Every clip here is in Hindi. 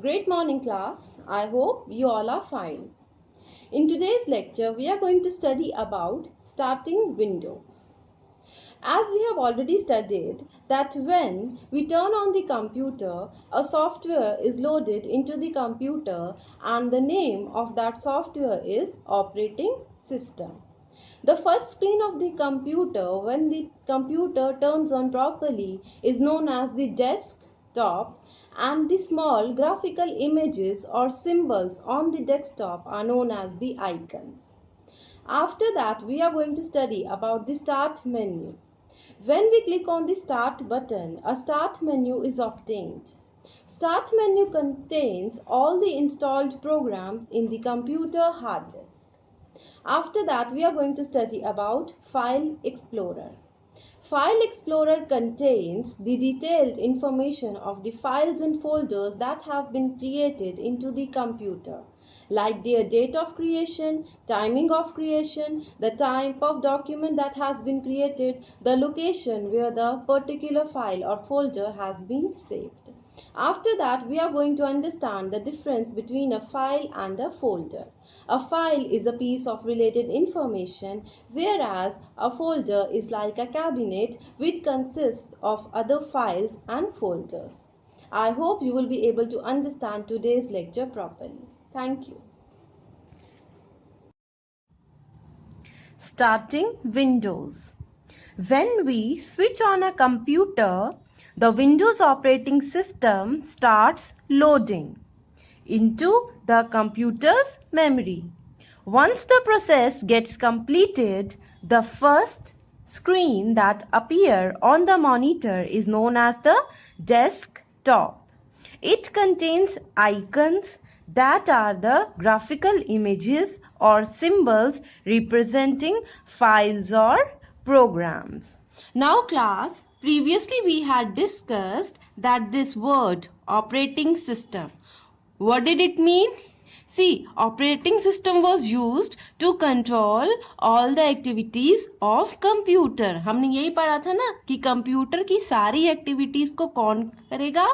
Great morning class. I hope you all are fine. In today's lecture, we are going to study about starting Windows. As we have already studied that when we turn on the computer, a software is loaded into the computer and the name of that software is operating system. The first screen of the computer when the computer turns on properly is known as the desktop, and the small graphical images or symbols on the desktop are known as the icons. After that, we are going to study about the start menu. When we click on the start button, a start menu is obtained. Start menu contains all the installed programs in the computer hard disk. After that, we are going to study about File Explorer. File Explorer contains the detailed information of the files and folders that have been created into the computer, like their date of creation, timing of creation, the type of document that has been created, the location where the particular file or folder has been saved. After that, we are going to understand the difference between a file and a folder. A file is a piece of related information, whereas a folder is like a cabinet which consists of other files and folders. I hope you will be able to understand today's lecture properly. Thank you. Starting Windows. When we switch on a computer, the Windows operating system starts loading into the computer's memory. Once the process gets completed, the first screen that appears on the monitor is known as the desktop. It contains icons that are the graphical images or symbols representing files or programs. Now class, previously we had discussed that this word operating system, what did it mean? See, operating system was used to control all the activities of computer. हमने यही पढ़ा था ना कि कंप्यूटर की सारी एक्टिविटीज को कौन करेगा,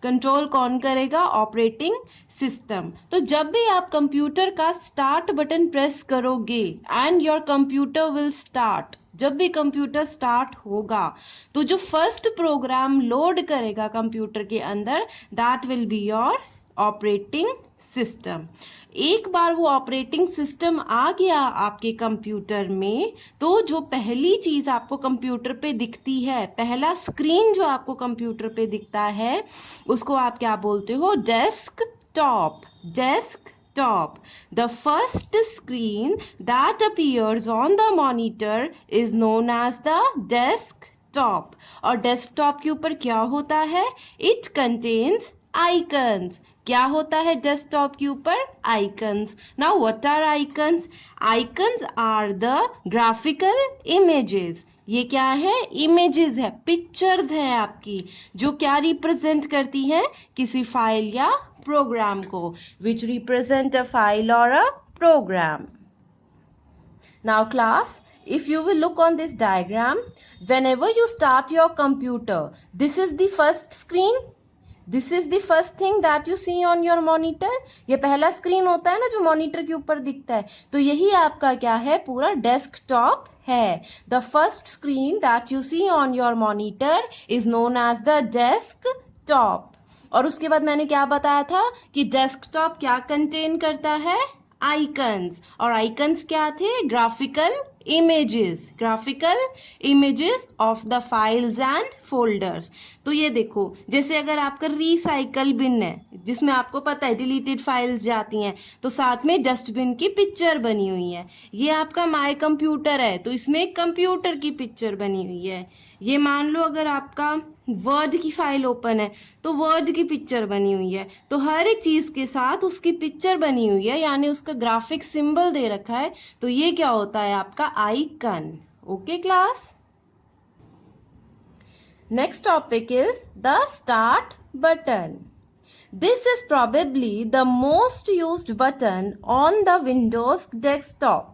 कंट्रोल कौन करेगा? Operating system. तो जब भी आप कंप्यूटर का स्टार्ट बटन प्रेस करोगे and your computer will start, जब भी कंप्यूटर स्टार्ट होगा तो जो फर्स्ट प्रोग्राम लोड करेगा कंप्यूटर के अंदर, that will be your operating system. एक बार वो ऑपरेटिंग सिस्टम आ गया आपके कंप्यूटर में, तो जो पहली चीज आपको कंप्यूटर पे दिखती है, पहला स्क्रीन जो आपको कंप्यूटर पे दिखता है, उसको आप क्या बोलते हो? Desktop. Desktop. The first screen that appears on the monitor is known as the desktop. और डेस्कटॉप के ऊपर क्या होता है? It contains icons. क्या होता है डेस्कटॉप के ऊपर? Icons. Now what are icons? Icons are the graphical images. ये क्या है? इमेजेस है, पिक्चर्स है आपकी, जो क्या रिप्रेजेंट करती है? किसी फाइल या प्रोग्राम को, विच रिप्रेजेंट अ फाइल और अ programme. Now class, if you will look on this diagram, whenever you start your computer, this is the first screen. This is the first thing that you see on your monitor. ये पहला स्क्रीन होता है ना जो मॉनिटर के ऊपर दिखता है, तो यही आपका क्या है? पूरा डेस्कटॉप है. The first screen that you see on your monitor is known as the desktop. और उसके बाद मैंने क्या बताया था कि डेस्कटॉप क्या कंटेन करता है? आइकन्स. और आइकन्स क्या थे? Graphical images. Graphical images of the files and folders. तो ये देखो, जैसे अगर आपका रिसाइकल बिन है जिसमें आपको पता है डिलीटेड फाइल्स जाती हैं, तो साथ में डस्टबिन की पिक्चर बनी हुई है. ये आपका माय कंप्यूटर है, तो इसमें एक कंप्यूटर की पिक्चर बनी हुई है. ये मान लो अगर आपका वर्ड की फाइल ओपन है, तो वर्ड की पिक्चर बनी हुई है. तो हर एक चीज के साथ उसकी पिक्चर बनी हुई है, यानी उसका ग्राफिक सिंबल दे रखा है. तो ये क्या होता है? आपका icon. Okay class. Next topic is the start button. This is probably the most used button on the Windows desktop.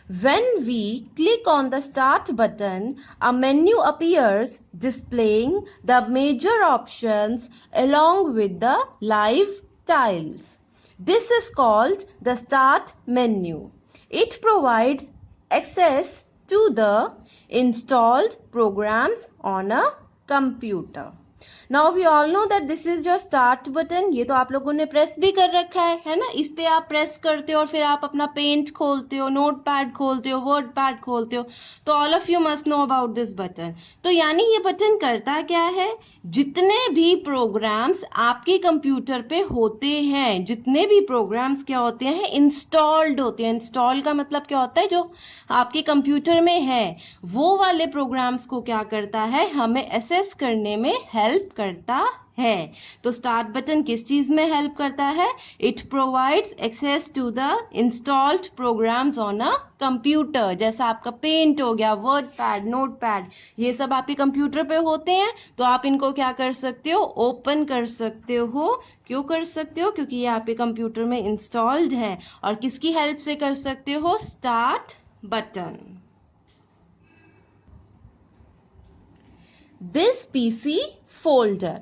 When we click on the start button, a menu appears displaying the major options along with the live tiles. This is called the Start menu. It provides access to the installed programs on a computer. Now we all know that this is your start button. ये तो आप लोगों ने प्रेस भी कर रखा है ना? इस पे आप प्रेस करते हो और फिर आप अपना पेंट खोलते हो, नोट पैड खोलते हो, वर्ड पैड खोलते हो. तो all of you must know about this button. तो यानी ये बटन करता क्या है? जितने भी प्रोग्राम्स आपके कंप्यूटर पे होते हैं, जितने भी प्रोग्राम्स क्या होते हैं? इंस्टॉल्ड होते हैं. इंस्टॉल का मतलब क्या होता है? जो आपके कंप्यूटर में है, वो वाले प्रोग्राम्स को क्या करता है? हमें एसेस करने में हेल्प करता है. तो स्टार्ट बटन किस चीज में हेल्प करता है? It provides access to the installed programs on a computer. जैसा आपका पेंट हो गया, वर्ड पैड, नोट पैड, ये सब आपके कंप्यूटर पे होते हैं. तो आप इनको क्या कर सकते हो? ओपन कर सकते हो. क्यों कर सकते हो? क्योंकि ये आपके कंप्यूटर में इंस्टॉल्ड है. और किसकी हेल्प से कर सकते हो? Start button. This PC folder.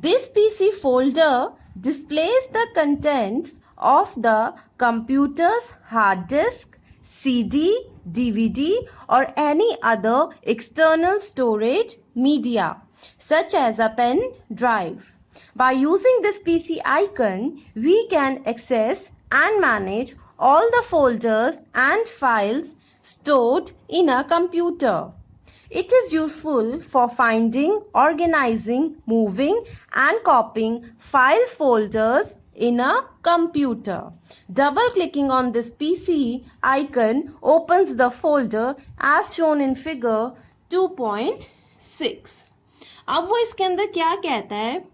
This PC folder displays the contents of the computer's hard disk, CD, DVD or any other external storage media such as a pen drive. By using this PC icon, we can access and manage all the folders and files stored in a computer. It is useful for finding, organizing, moving and copying files folders in a computer. Double clicking on this PC icon opens the folder as shown in figure 2.6. अब वो इसके अंदर क्या कहता है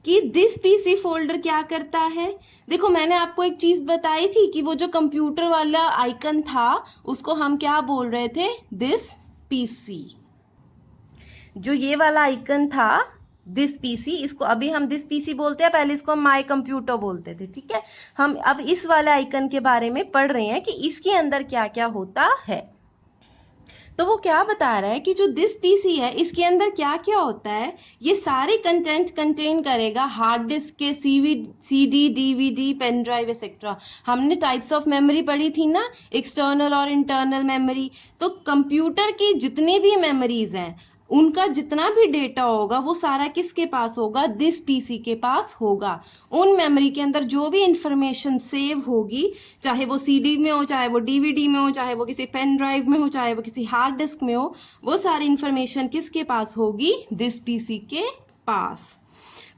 कि दिस पीसी फोल्डर क्या करता है? देखो मैंने आपको एक चीज बताई थी कि वो जो कंप्यूटर वाला आइकन था उसको हम क्या बोल रहे थे? This PC. जो ये वाला आइकन था दिस पीसी, इसको अभी हम दिस पीसी बोलते हैं, पहले इसको हम माय कंप्यूटर बोलते थे. ठीक है, हम अब इस वाले आइकन के बारे में पढ़ रहे हैं कि इसके अंदर क्या क्या होता है. तो वो क्या बता रहा है कि जो दिस पीसी है इसके अंदर क्या क्या होता है? ये सारे कंटेंट कंटेन करेगा हार्ड डिस्क के, CD, DVD, pen drive etcetera. हमने टाइप्स ऑफ मेमोरी पढ़ी थी ना, एक्सटर्नल और इंटरनल मेमोरी. तो कंप्यूटर की जितनी भी मेमोरीज हैं उनका जितना भी डेटा होगा वो सारा किसके पास होगा? दिस पीसी के पास होगा. उन मेमोरी के अंदर जो भी इंफॉर्मेशन सेव होगी, चाहे वो सीडी में हो, चाहे वो डीवीडी में हो, चाहे वो किसी पेन ड्राइव में हो, चाहे वो किसी हार्ड डिस्क में हो, वो सारी इंफॉर्मेशन किसके पास होगी? दिस पीसी के पास.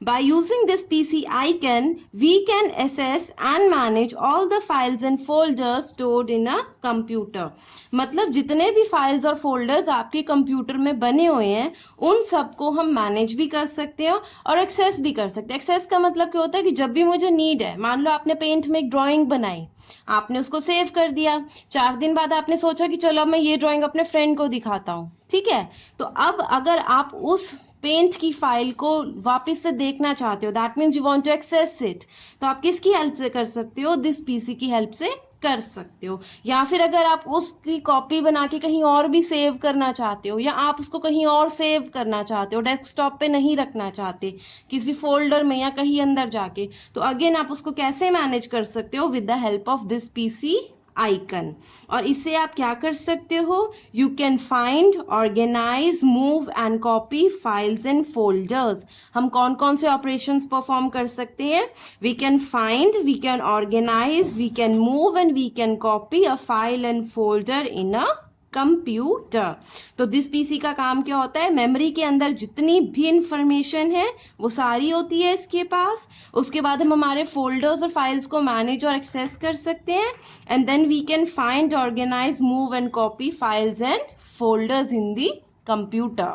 By using this PC icon, we can access and manage all the files and folders stored in a computer. मतलब जितने भी फाइल्स और फोल्डर्स आपके कंप्यूटर में बने हुए हैं उन सबको हम मैनेज भी कर सकते हैं और एक्सेस भी कर सकते हैं. एक्सेस का मतलब क्या होता है कि जब भी मुझे नीड है, मान लो आपने पेंट में एक ड्राइंग बनाई, आपने उसको सेव कर दिया, 4 दिन बाद आपने सोचा कि चलो मैं ये ड्राइंग अपने फ्रेंड को दिखाता हूँ. ठीक है, तो अब अगर आप उस पेंट की फाइल को वापस से देखना चाहते हो, that means you want to access it, तो आप किसकी हेल्प से कर सकते हो? दिस पीसी की हेल्प से कर सकते हो. या फिर अगर आप उसकी कॉपी बना के कहीं और भी सेव करना चाहते हो, या आप उसको कहीं और सेव करना चाहते हो, डेस्कटॉप पे नहीं रखना चाहते, किसी फोल्डर में या कहीं अंदर जाके, तो अगेन आप उसको कैसे मैनेज कर सकते हो? With the help of this PC icon. और इससे आप क्या कर सकते हो? You can find, organise, move and copy files and folders. हम कौन कौन से ऑपरेशंस परफॉर्म कर सकते हैं? We can find, we can organise, we can move and we can copy a file and folder in a computer. तो दिस पीसी का काम क्या होता है? मेमोरी के अंदर जितनी भी इंफॉर्मेशन है वो सारी होती है इसके पास. उसके बाद हम हमारे फोल्डर्स और फाइल्स को मैनेज और एक्सेस कर सकते हैं. And then we can find, organise, move and copy files and folders in the computer.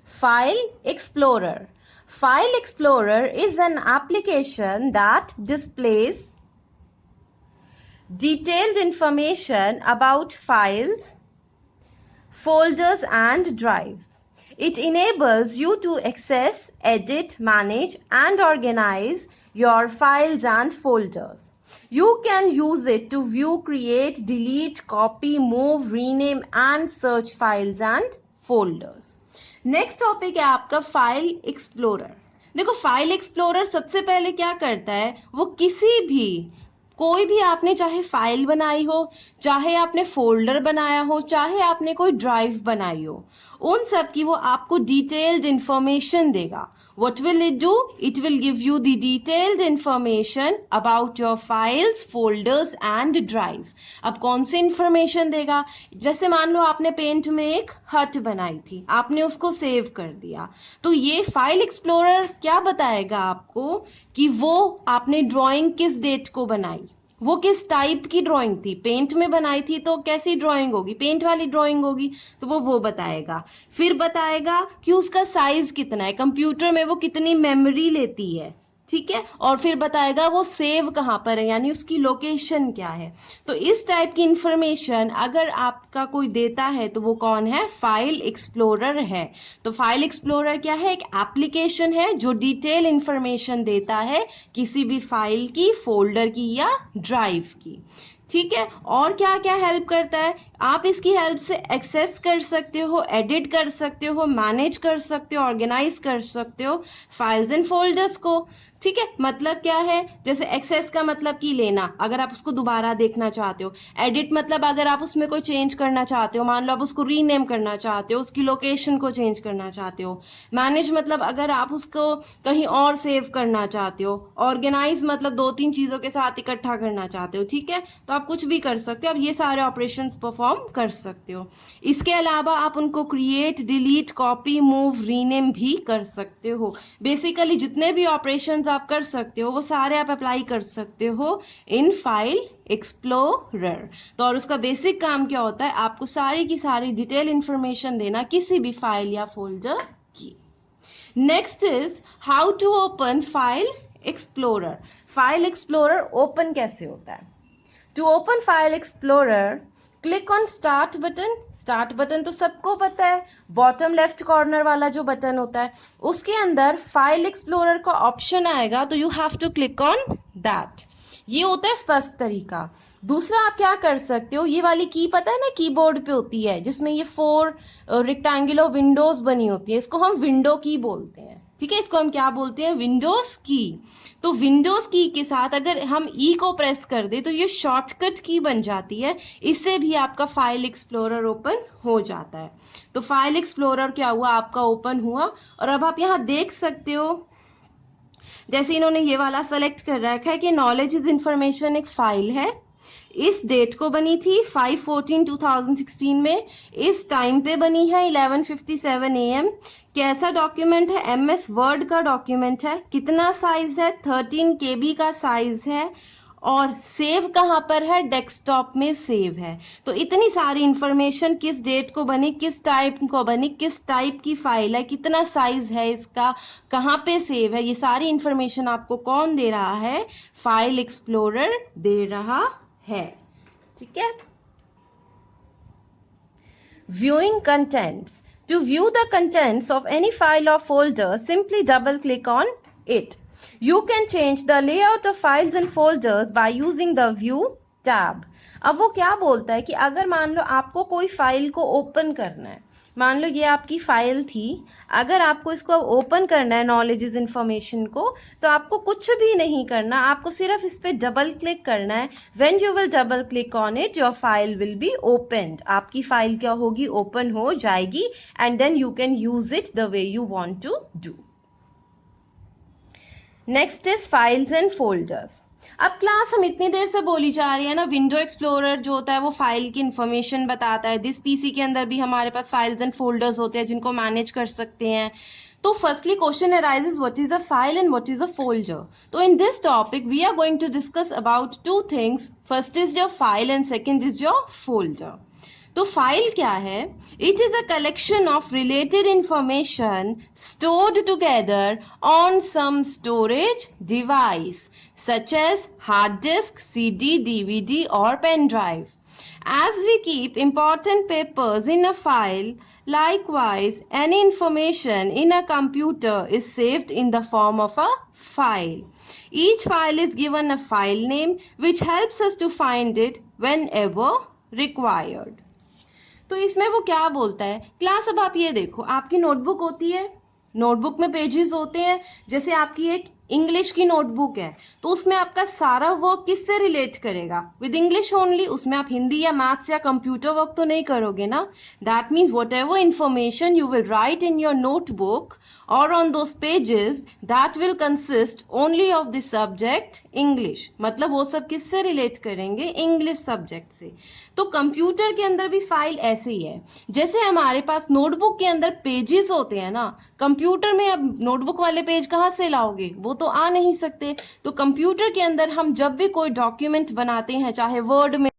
File Explorer. File Explorer is an application that displays detailed information about files, folders and drives. It enables you to access, edit, manage and organize your files and folders. You can use it to view, create, delete, copy, move, rename and search files and folders. Next topic है आपका फाइल एक्सप्लोरर. देखो फाइल एक्सप्लोरर सबसे पहले क्या करता है, वो किसी भी कोई भी आपने चाहे फाइल बनाई हो, चाहे आपने फोल्डर बनाया हो, चाहे आपने कोई ड्राइव बनाई हो, उन सब की वो आपको डिटेल्ड इंफॉर्मेशन देगा. What will it do? It will give you the detailed information about your files, folders and drives. अब कौन सी इंफॉर्मेशन देगा? जैसे मान लो आपने पेंट में एक हट बनाई थी, आपने उसको सेव कर दिया, तो ये फाइल एक्सप्लोरर क्या बताएगा आपको कि वो आपने ड्राइंग किस डेट को बनाई, वो किस टाइप की ड्राइंग थी. पेंट में बनाई थी तो कैसी ड्राइंग होगी, पेंट वाली ड्राइंग होगी, तो वो बताएगा. फिर बताएगा कि उसका साइज कितना है, कंप्यूटर में वो कितनी मेमोरी लेती है, ठीक है, और फिर बताएगा वो सेव कहाँ पर है, यानी उसकी लोकेशन क्या है. तो इस टाइप की इंफॉर्मेशन अगर आपका कोई देता है तो वो कौन है, फाइल एक्सप्लोरर है. तो फाइल एक्सप्लोरर क्या है, एक एप्लीकेशन है जो डिटेल इंफॉर्मेशन देता है किसी भी फाइल की, फोल्डर की या ड्राइव की. ठीक है, और क्या क्या हेल्प करता है, आप इसकी हेल्प से एक्सेस कर सकते हो, एडिट कर सकते हो, मैनेज कर सकते हो, ऑर्गेनाइज कर सकते हो फाइल्स एंड फोल्डर्स को. ठीक है, मतलब क्या है, जैसे एक्सेस का मतलब कि लेना, अगर आप उसको दोबारा देखना चाहते हो. एडिट मतलब अगर आप उसमें कोई चेंज करना चाहते हो, मान लो आप उसको रीनेम करना चाहते हो, उसकी लोकेशन को चेंज करना चाहते हो. मैनेज मतलब अगर आप उसको कहीं और सेव करना चाहते हो. ऑर्गेनाइज मतलब दो तीन चीजों के साथ इकट्ठा करना चाहते हो. ठीक है, तो आप कुछ भी कर सकते हो, आप ये सारे ऑपरेशंस परफॉर्म कर सकते हो. इसके अलावा आप उनको create, delete, copy, move, rename भी कर सकते हो. बेसिकली जितने भी ऑपरेशंस आप कर सकते हो वो सारे आप अप्लाई कर सकते हो इन फाइल एक्सप्लोरर. तो और उसका बेसिक काम क्या होता है, आपको सारी की सारी डिटेल इंफॉर्मेशन देना किसी भी फाइल या फोल्डर की. Next is how to open file explorer. File explorer open कैसे होता है. To open file explorer click on start button. Start button तो सबको पता है, बॉटम लेफ्ट कॉर्नर वाला जो बटन होता है, उसके अंदर फाइल एक्सप्लोरर का ऑप्शन आएगा, तो you have to click on that. ये होता है फर्स्ट तरीका. दूसरा आप क्या कर सकते हो, ये वाली की पता है ना कीबोर्ड पे होती है जिसमें ये 4 रेक्टेंगुलर विंडोज बनी होती है, इसको हम विंडो की बोलते हैं. ठीक है, इसको हम क्या बोलते हैं, विंडोज की. तो विंडोज की के साथ अगर हम ई को प्रेस कर दे तो ये शॉर्टकट की बन जाती है, इससे भी आपका फाइल एक्सप्लोरर ओपन हो जाता है. तो फाइल एक्सप्लोरर क्या हुआ, आपका ओपन हुआ. और अब आप यहाँ देख सकते हो, जैसे इन्होंने ये वाला सेलेक्ट कर रखा है कि नॉलेज इज इंफॉर्मेशन एक फाइल है, इस डेट को बनी थी 5/14/2016 में, इस टाइम पे बनी है 11:57 AM. कैसा डॉक्यूमेंट है, MS वर्ड का डॉक्यूमेंट है. कितना साइज है, 13 KB का साइज है. और सेव कहाँ पर है, डेस्कटॉप में सेव है. तो इतनी सारी इंफॉर्मेशन, किस डेट को बनी, किस टाइप को बनी, किस टाइप की फाइल है, कितना साइज है इसका, कहाँ पे सेव है, ये सारी इंफॉर्मेशन आपको कौन दे रहा है, फाइल एक्सप्लोरर दे रहा है. ठीक है. Viewing contents. To view the contents of any file or folder, simply double click on it. You can change the layout of files and folders by using the View tab. अब वो क्या बोलता है कि अगर मान लो आपको कोई फाइल को ओपन करना है, मान लो ये आपकी फाइल थी, अगर आपको इसको ओपन करना है नॉलेज इज इंफॉर्मेशन को, तो आपको कुछ भी नहीं करना, आपको सिर्फ इस पे डबल क्लिक करना है. When you will double click on it, your file will be opened. आपकी फाइल क्या होगी, ओपन हो जाएगी, and then you can use it the way you want to do. Next is files and folders. अब क्लास हम इतनी देर से बोली जा रही है ना, विंडो एक्सप्लोरर जो होता है वो फाइल की इंफॉर्मेशन बताता है. दिस पीसी के अंदर भी हमारे पास फाइल्स एंड फोल्डर्स होते हैं जिनको मैनेज कर सकते हैं. तो firstly question arises, what is a file and what is a folder. तो in this topic we are going to discuss about 2 things. First is your file and second is your folder. तो फाइल क्या है, it is a collection of related information stored together on some storage device such as hard disk, CD, DVD or pen drive. As we keep important papers in a file, likewise any information in a computer is saved in the form of a file. Each file is given a file name which helps us to find it whenever required. तो इसमें वो क्या बोलता है क्लास, अब आप ये देखो, आपकी नोटबुक होती है, नोटबुक में पेजेस होते हैं, जैसे आपकी एक इंग्लिश की नोटबुक है तो उसमें आपका सारा वर्क किससे रिलेट करेगा, विद इंग्लिश ओनली। उसमें आप हिंदी या मैथ्स या कंप्यूटर वर्क तो नहीं करोगे ना। That means what ever information you will write in your notebook और on those pages that will consist only of the subject English. मतलब वो सब किससे रिलेट करेंगे, इंग्लिश सब्जेक्ट से। तो कंप्यूटर के अंदर भी फाइल ऐसे ही है, जैसे हमारे पास नोटबुक के अंदर पेजेस होते हैं ना, कंप्यूटर में अब नोटबुक वाले पेज कहाँ से लाओगे, वो तो आ नहीं सकते। तो कंप्यूटर के अंदर हम जब भी कोई डॉक्यूमेंट बनाते हैं, चाहे वर्ड में,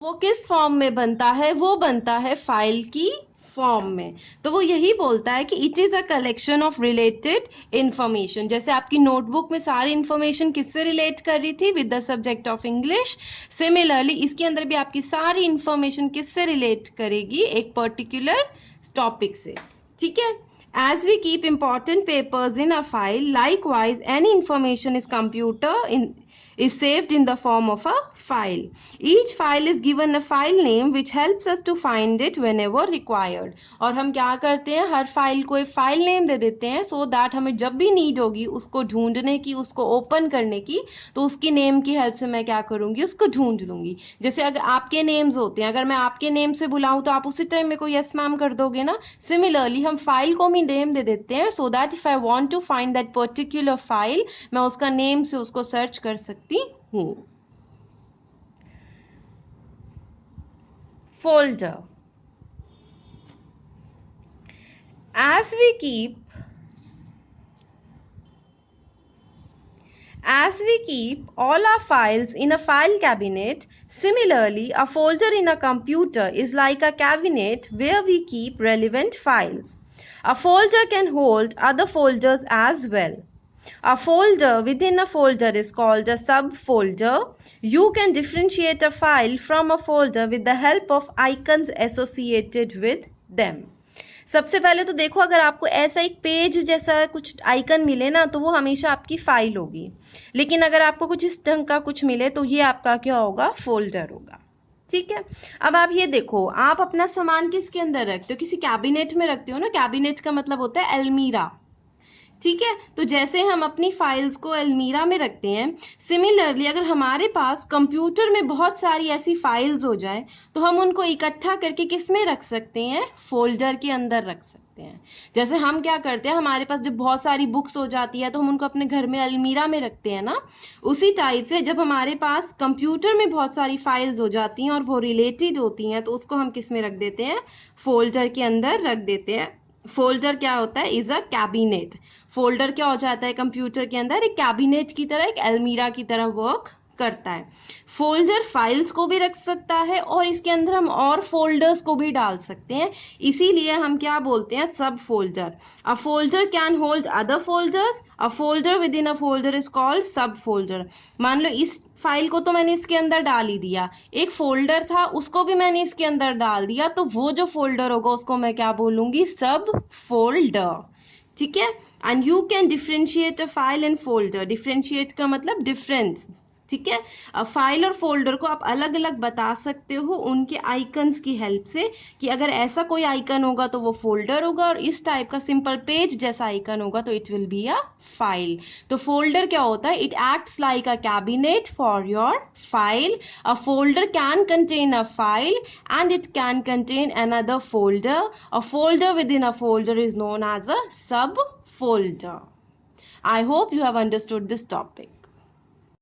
वो किस फॉर्म में बनता है, वो बनता है फाइल की फॉर्म में। तो वो यही बोलता है कि it is a collection of related information. जैसे आपकी नोटबुक में सारी इंफॉर्मेशन किससे रिलेट कर रही थी, with the subject of English. Similarly इसके अंदर भी आपकी सारी इंफॉर्मेशन किससे रिलेट करेगी, एक पर्टिकुलर टॉपिक से। ठीक है। As we keep important papers in a file, likewise, any information is saved in the form of a file. Each file is given a file name which helps us to find it whenever required. और हम क्या करते हैं, हर फाइल को एक फाइल नेम दे देते हैं so that हमें जब भी नीड होगी उसको ढूंढने की, उसको ओपन करने की, तो उसकी नेम की हेल्प से मैं क्या करूंगी, उसको ढूंढ लूंगी। जैसे अगर आपके नेम्स होते हैं, अगर मैं आपके नेम से बुलाऊं तो आप उसी टाइम में को यस मैम कर दोगे ना। सिमिलरली हम फाइल को भी नेम दे देते हैं so that if I want to find that particular file, मैं उसका नेम से उसको सर्च कर सकती हूं। Folder. As we keep all our files in a file cabinet, similarly, a folder in a computer is like a cabinet where we keep relevant files. A folder can hold other folders as well. A folder within a folder is called a subfolder. You can differentiate a file from a folder with the help of icons associated with them. सबसे पहले तो देखो, अगर आपको ऐसा एक पेज जैसा कुछ आइकन मिले ना तो वो हमेशा आपकी फाइल होगी, लेकिन अगर आपको कुछ इस ढंग का कुछ मिले तो ये आपका क्या होगा, फोल्डर होगा। ठीक है। अब आप ये देखो, आप अपना सामान किसके अंदर रखते हो, किसी कैबिनेट में रखते हो ना। कैबिनेट का मतलब होता है अलमीरा। ठीक है। तो जैसे हम अपनी फाइल्स को अलमीरा में रखते हैं, सिमिलरली अगर हमारे पास कंप्यूटर में बहुत सारी ऐसी फाइल्स हो जाए तो हम उनको इकट्ठा करके किस में रख सकते हैं, फोल्डर के अंदर रख सकते हैं। जैसे हम क्या करते हैं, हमारे पास जब बहुत सारी बुक्स हो जाती है तो हम उनको अपने घर में अलमीरा में रखते हैं ना। उसी टाइप से जब हमारे पास कंप्यूटर में बहुत सारी फाइल्स हो जाती हैं और वो रिलेटेड होती हैं तो उसको हम किस में रख देते हैं, फोल्डर के अंदर रख देते हैं। फोल्डर क्या होता है, इज अ कैबिनेट। फोल्डर क्या हो जाता है कंप्यूटर के अंदर, एक कैबिनेट की तरह, एक अलमीरा की तरह वर्क करता है। फोल्डर फाइल्स को भी रख सकता है और इसके अंदर हम और फोल्डर्स को भी डाल सकते हैं, इसीलिए हम क्या बोलते हैं, सब folder. A folder can hold other folders, a folder with in a folder is called सब फोल्डर। मान लो इस फाइल को तो मैंने इसके अंदर डाल ही दिया, एक फोल्डर था उसको भी मैंने इसके अंदर डाल दिया, तो वो जो फोल्डर होगा उसको मैं क्या बोलूंगी, सब फोल्डर। ठीक है। And you can differentiate a file and folder. Differentiate का मतलब डिफरेंस। ठीक है। फाइल और फोल्डर को आप अलग अलग बता सकते हो उनके आइकन्स की हेल्प से, कि अगर ऐसा कोई आइकन होगा तो वो फोल्डर होगा और इस टाइप का सिंपल पेज जैसा आइकन होगा तो it will be a file. तो फोल्डर क्या होता है, it acts like a cabinet for your file. A folder can contain a file and it can contain another folder. A folder within a folder is known as a subfolder. I hope you have understood this topic.